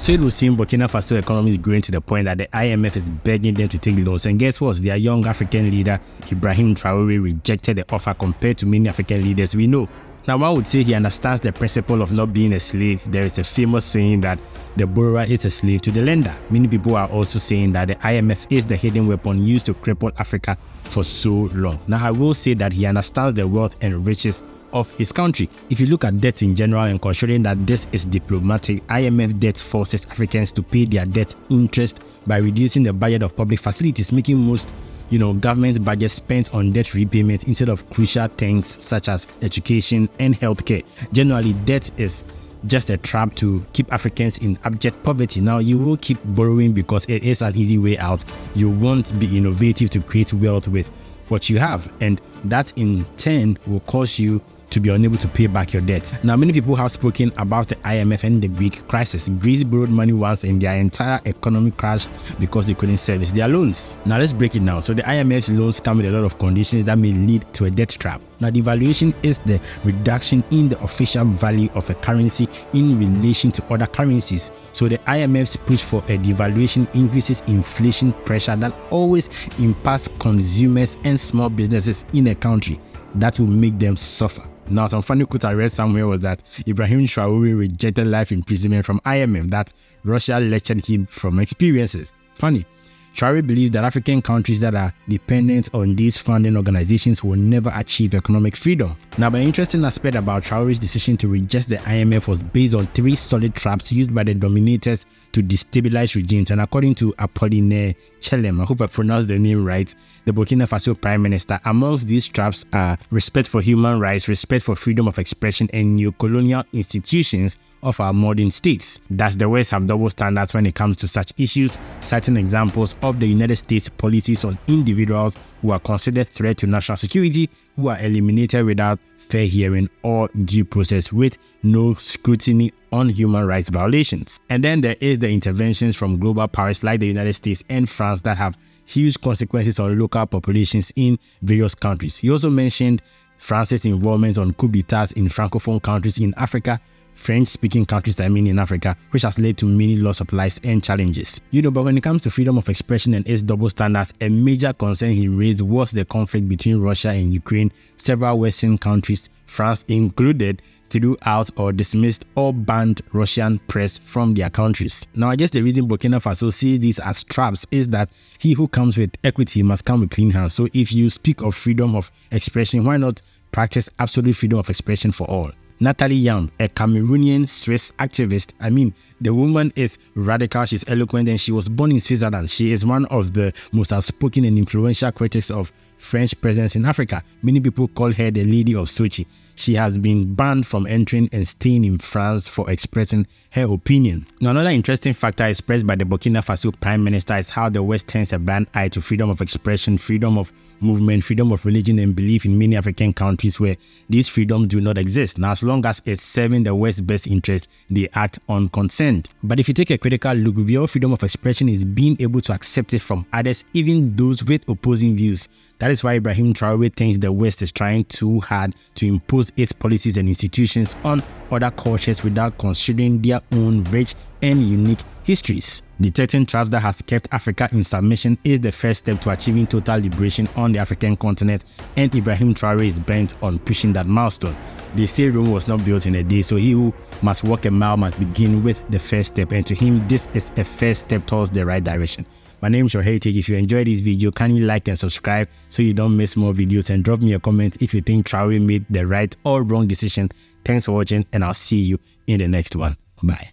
So it would seem Burkina Faso economy is growing to the point that the IMF is begging them to take loans. And guess what? Their young African leader, Ibrahim Traore, rejected the offer compared to many African leaders we know. Now, one would say he understands the principle of not being a slave. There is a famous saying that the borrower is a slave to the lender. Many people are also saying that the IMF is the hidden weapon used to cripple Africa for so long. Now, I will say that he understands the wealth and riches of his country. If you look at debt in general and considering that this is diplomatic, IMF debt forces Africans to pay their debt interest by reducing the budget of public facilities, making most government budget spent on debt repayment instead of crucial things such as education and healthcare. Generally, debt is just a trap to keep Africans in abject poverty. Now, you will keep borrowing because it is an easy way out. You won't be innovative to create wealth with what you have, and that in turn will cause you to be unable to pay back your debt. Now, many people have spoken about the IMF and the Greek crisis. Greece borrowed money once and their entire economy crashed because they couldn't service their loans. Now, let's break it down. So the IMF's loans come with a lot of conditions that may lead to a debt trap. Now, devaluation is the reduction in the official value of a currency in relation to other currencies. So the IMF's push for a devaluation increases inflation pressure that always impacts consumers and small businesses in a country. That will make them suffer. Now, some funny quote I read somewhere was that Ibrahim Traore rejected life imprisonment from IMF, that Russia lectured him from experiences. Funny. Traore believed that African countries that are dependent on these funding organizations will never achieve economic freedom. Now, the interesting aspect about Traore's decision to reject the IMF was based on 3 solid traps used by the dominators to destabilize regimes. And according to Apollinaire Chelem, I hope I pronounced the name right, the Burkina Faso Prime Minister, amongst these traps are respect for human rights, respect for freedom of expression, and neo-colonial institutions of our modern states. Thus, the West have double standards when it comes to such issues, citing examples of the United States policies on individuals who are considered threat to national security, who are eliminated without fair hearing or due process, with no scrutiny on human rights violations. And then there is the interventions from global powers like the United States and France that have huge consequences on local populations in various countries. He also mentioned France's involvement on coup d'etats in francophone countries in Africa, French-speaking countries in Africa, which has led to many loss of lives and challenges. But when it comes to freedom of expression and its double standards, a major concern he raised was the conflict between Russia and Ukraine. Several Western countries, France included, threw out or dismissed or banned Russian press from their countries. Now, I guess the reason Burkina Faso sees these as traps is that he who comes with equity must come with clean hands. So if you speak of freedom of expression, why not practice absolute freedom of expression for all? Natalie Young, a Cameroonian Swiss activist. The woman is radical, she's eloquent, and she was born in Switzerland. She is one of the most outspoken and influential critics of French presence in Africa. Many people call her the Lady of Sochi. She has been banned from entering and staying in France for expressing her opinion. Now, another interesting factor expressed by the Burkina Faso Prime Minister is how the West turns a blind eye to freedom of expression, freedom of movement, freedom of religion and belief in many African countries where these freedoms do not exist. Now, as long as it's serving the West's best interest, they act on consent. But if you take a critical look, real freedom of expression is being able to accept it from others, even those with opposing views. That is why Ibrahim Traore thinks the West is trying too hard to impose its policies and institutions on other cultures without considering their own rich and unique histories. Detecting traps that has kept Africa in submission is the first step to achieving total liberation on the African continent, and Ibrahim Traore is bent on pushing that milestone. They say Rome was not built in a day, so he who must walk a mile must begin with the first step, and to him this is a first step towards the right direction. My name is Your Heritage. If you enjoyed this video, kindly like and subscribe so you don't miss more videos, and drop me a comment if you think Traore made the right or wrong decision. Thanks for watching, and I'll see you in the next one. Bye.